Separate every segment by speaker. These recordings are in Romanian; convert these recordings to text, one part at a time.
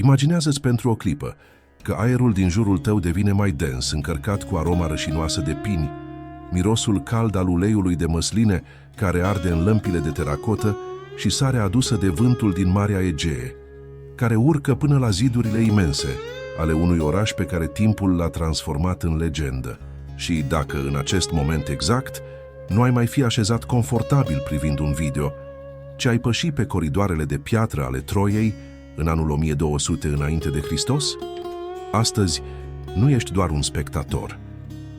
Speaker 1: Imaginează-ți pentru o clipă că aerul din jurul tău devine mai dens, încărcat cu aroma rășinoasă de pini, mirosul cald al uleiului de măsline care arde în lămpile de teracotă și sarea adusă de vântul din Marea Egee, care urcă până la zidurile imense ale unui oraș pe care timpul l-a transformat în legendă. Și dacă în acest moment exact nu ai mai fi așezat confortabil privind un video, ci ai păși pe coridoarele de piatră ale Troiei în anul 1200 înainte de Hristos? Astăzi nu ești doar un spectator.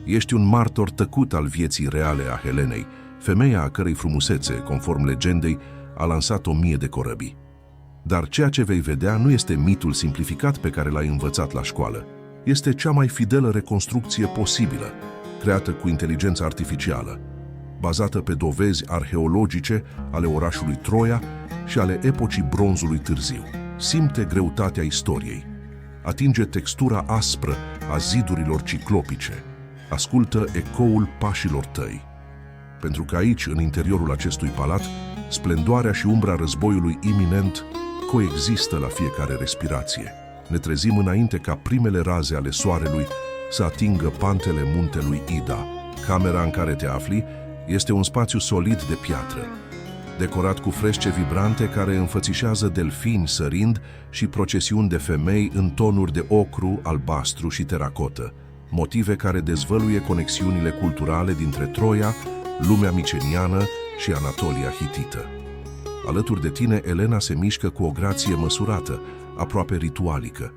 Speaker 1: Ești un martor tăcut al vieții reale a Helenei, femeia a cărei frumusețe, conform legendei, a lansat 1000 de corăbii. Dar ceea ce vei vedea nu este mitul simplificat pe care l-ai învățat la școală. Este cea mai fidelă reconstrucție posibilă, creată cu inteligență artificială, bazată pe dovezi arheologice ale orașului Troia și ale epocii bronzului târziu. Simte greutatea istoriei, atinge textura aspră a zidurilor ciclopice, ascultă ecoul pașilor tăi. Pentru că aici, în interiorul acestui palat, splendoarea și umbra războiului iminent coexistă la fiecare respirație. Ne trezim înainte ca primele raze ale soarelui să atingă pantele muntelui Ida. Camera în care te afli este un spațiu solid de piatră, decorat cu fresce vibrante care înfățișează delfini sărind și procesiuni de femei în tonuri de ocru, albastru și teracotă, motive care dezvăluie conexiunile culturale dintre Troia, lumea miceniană și Anatolia hitită. Alături de tine, Elena se mișcă cu o grație măsurată, aproape ritualică.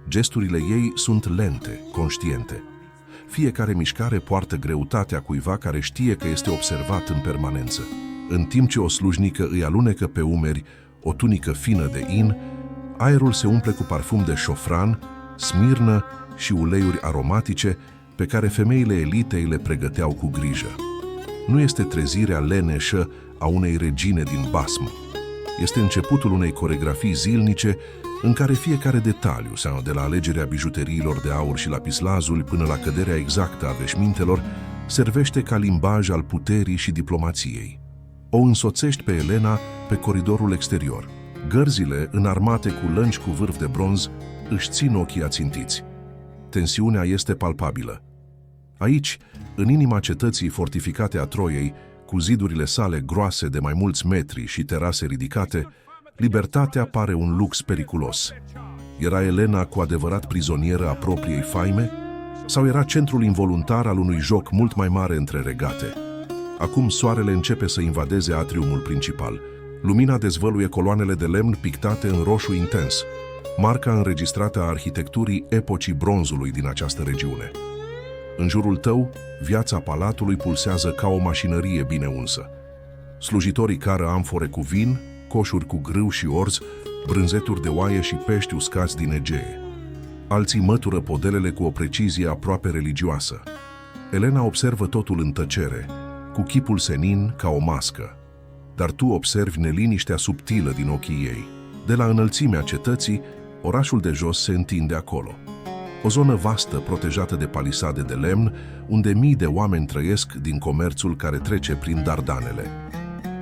Speaker 1: Gesturile ei sunt lente, conștiente. Fiecare mișcare poartă greutatea cuiva care știe că este observat în permanență. În timp ce o slujnică îi alunecă pe umeri o tunică fină de in, aerul se umple cu parfum de șofran, smirnă și uleiuri aromatice pe care femeile elitei le pregăteau cu grijă. Nu este trezirea leneșă a unei regine din basmă. Este începutul unei coregrafii zilnice în care fiecare detaliu, sau de la alegerea bijuteriilor de aur și lapislazuli până la căderea exactă a veșmintelor, servește ca limbaj al puterii și diplomației. O însoțești pe Elena pe coridorul exterior. Gărzile, înarmate cu lănci cu vârf de bronz, își țin ochii ațintiți. Tensiunea este palpabilă. Aici, în inima cetății fortificate a Troiei, cu zidurile sale groase de mai mulți metri și terase ridicate, libertatea pare un lux periculos. Era Elena cu adevărat prizonieră a propriei faime? Sau era centrul involuntar al unui joc mult mai mare între regate? Acum soarele începe să invadeze atriumul principal. Lumina dezvăluie coloanele de lemn pictate în roșu intens, marca înregistrată a arhitecturii epocii bronzului din această regiune. În jurul tău, viața palatului pulsează ca o mașinărie bine unsă. Slujitorii cară amfore cu vin, coșuri cu grâu și orz, brânzeturi de oaie și pești uscați din Egee. Alții mătură podelele cu o precizie aproape religioasă. Elena observă totul în tăcere, cu chipul senin ca o mască. Dar tu observi neliniștea subtilă din ochii ei. De la înălțimea cetății, orașul de jos se întinde acolo. O zonă vastă, protejată de palisade de lemn, unde mii de oameni trăiesc din comerțul care trece prin Dardanele.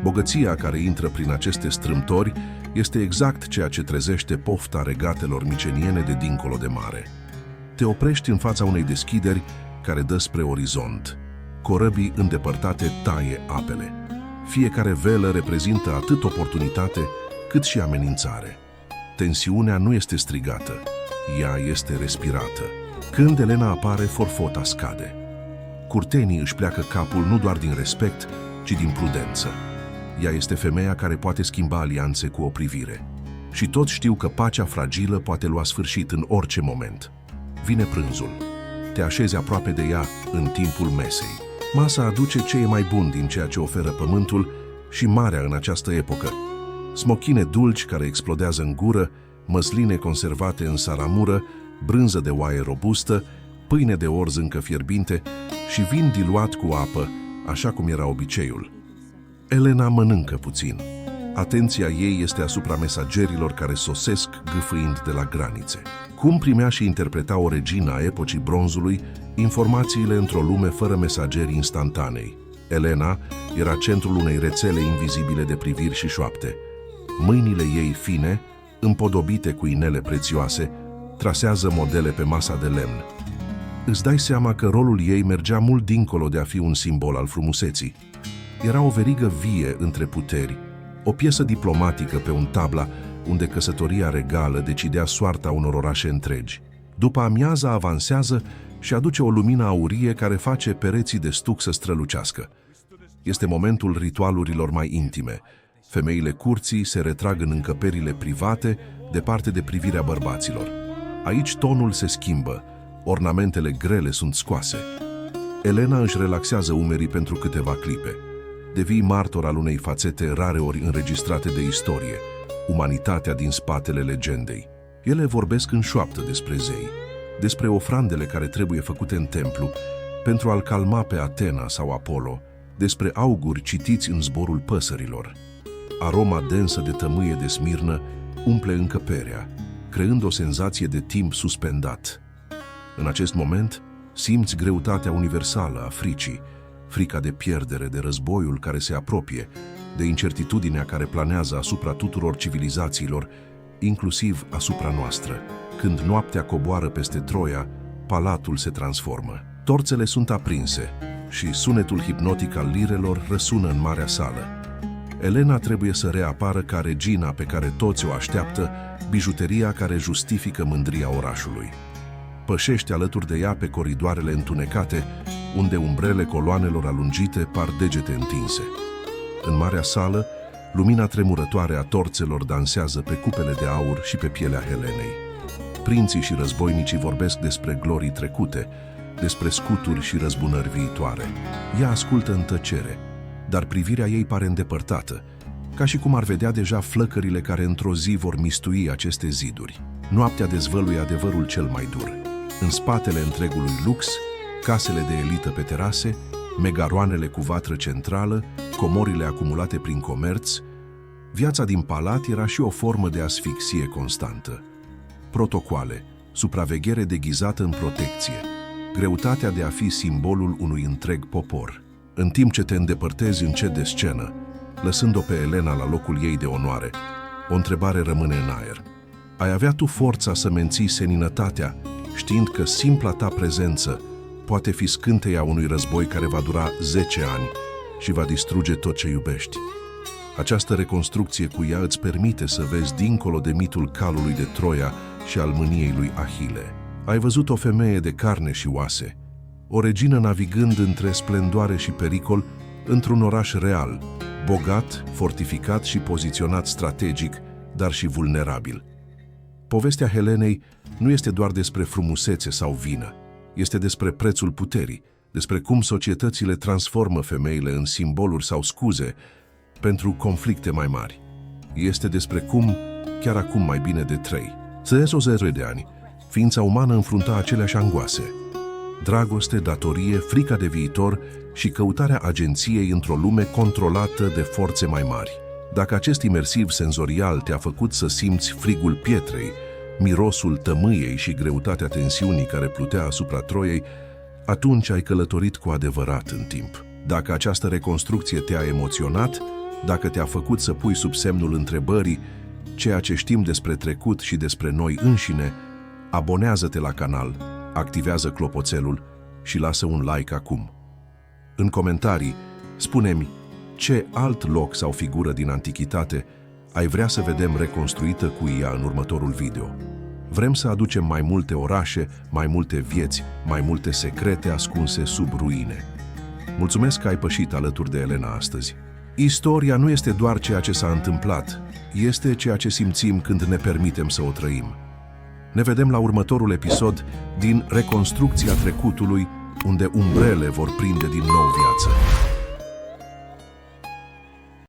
Speaker 1: Bogăția care intră prin aceste strâmtori este exact ceea ce trezește pofta regatelor miceniene de dincolo de mare. Te oprești în fața unei deschideri care dă spre orizont. Corăbii îndepărtate taie apele. Fiecare velă reprezintă atât oportunitate cât și amenințare. Tensiunea nu este strigată, ea este respirată. Când Elena apare, forfota scade. Curtenii își pleacă capul nu doar din respect, ci din prudență. Ea este femeia care poate schimba alianțe cu o privire. Și toți știu că pacea fragilă poate lua sfârșit în orice moment. Vine prânzul. Te așezi aproape de ea în timpul mesei. Masa aduce ce e mai bun din ceea ce oferă pământul și marea în această epocă. Smochine dulci care explodează în gură, măsline conservate în saramură, brânză de oaie robustă, pâine de orz încă fierbinte și vin diluat cu apă, așa cum era obiceiul. Elena mănâncă puțin. Atenția ei este asupra mesagerilor care sosesc gâfâind de la granițe. Cum primea și interpreta o regină a epocii bronzului informațiile într-o lume fără mesageri instantanei? Elena era centrul unei rețele invizibile de priviri și șoapte. Mâinile ei fine, împodobite cu inele prețioase, trasează modele pe masa de lemn. Îți dai seama că rolul ei mergea mult dincolo de a fi un simbol al frumuseții. Era o verigă vie între puteri, o piesă diplomatică pe un tabla unde căsătoria regală decidea soarta unor orașe întregi. După amiaza avansează și aduce o lumină aurie care face pereții de stuc să strălucească. Este momentul ritualurilor mai intime. Femeile curții se retrag în încăperile private, departe de privirea bărbaților. Aici tonul se schimbă, ornamentele grele sunt scoase. Elena își relaxează umerii pentru câteva clipe. Devii martor al unei fațete rareori înregistrate de istorie, umanitatea din spatele legendei. Ele vorbesc în șoaptă despre zei, despre ofrandele care trebuie făcute în templu pentru a-l calma pe Atena sau Apollo, despre auguri citiți în zborul păsărilor. Aroma densă de tămâie de smirnă umple încăperea, creând o senzație de timp suspendat. În acest moment, simți greutatea universală a fricii, frica de pierdere, de războiul care se apropie, de incertitudinea care planează asupra tuturor civilizațiilor, inclusiv asupra noastră. Când noaptea coboară peste Troia, palatul se transformă. Torțele sunt aprinse și sunetul hipnotic al lirelor răsună în marea sală. Elena trebuie să reapară ca regina pe care toți o așteaptă, bijuteria care justifică mândria orașului. Pășește alături de ea pe coridoarele întunecate, unde umbrele coloanelor alungite par degete întinse. În marea sală, lumina tremurătoare a torțelor dansează pe cupele de aur și pe pielea Helenei. Prinții și războinicii vorbesc despre glorii trecute, despre scuturi și răzbunări viitoare. Ea ascultă în tăcere, dar privirea ei pare îndepărtată, ca și cum ar vedea deja flăcările care într-o zi vor mistui aceste ziduri. Noaptea dezvăluie adevărul cel mai dur. În spatele întregului lux, casele de elită pe terase, megaroanele cu vatră centrală, comorile acumulate prin comerț, viața din palat era și o formă de asfixie constantă. Protocoale, supraveghere deghizată în protecție, greutatea de a fi simbolul unui întreg popor. În timp ce te îndepărtezi încet de scenă, lăsând-o pe Elena la locul ei de onoare, o întrebare rămâne în aer. Ai avea tu forța să menții seninătatea, știind că simpla ta prezență poate fi scânteia unui război care va dura 10 ani și va distruge tot ce iubești? Această reconstrucție cu ea îți permite să vezi dincolo de mitul calului de Troia și al mâniei lui Ahile. Ai văzut o femeie de carne și oase, o regină navigând între splendoare și pericol într-un oraș real, bogat, fortificat și poziționat strategic, dar și vulnerabil. Povestea Helenei nu este doar despre frumusețe sau vină, este despre prețul puterii, despre cum societățile transformă femeile în simboluri sau scuze pentru conflicte mai mari. Este despre cum, chiar acum mai bine de 300 de ani, ființa umană înfrunta aceleași angoase: dragoste, datorie, frica de viitor și căutarea agenției într-o lume controlată de forțe mai mari. Dacă acest imersiv senzorial te-a făcut să simți frigul pietrei, mirosul tămâiei și greutatea tensiunii care plutea asupra Troiei, atunci ai călătorit cu adevărat în timp. Dacă această reconstrucție te-a emoționat, dacă te-a făcut să pui sub semnul întrebării ceea ce știm despre trecut și despre noi înșine, abonează-te la canal, activează clopoțelul și lasă un like acum. În comentarii, spune-mi ce alt loc sau figură din antichitate ai vrea să vedem reconstruită cu ea în următorul video. Vrem să aducem mai multe orașe, mai multe vieți, mai multe secrete ascunse sub ruine. Mulțumesc că ai pășit alături de Elena astăzi. Istoria nu este doar ceea ce s-a întâmplat, este ceea ce simțim când ne permitem să o trăim. Ne vedem la următorul episod din Reconstrucția trecutului, unde umbrele vor prinde din nou viață.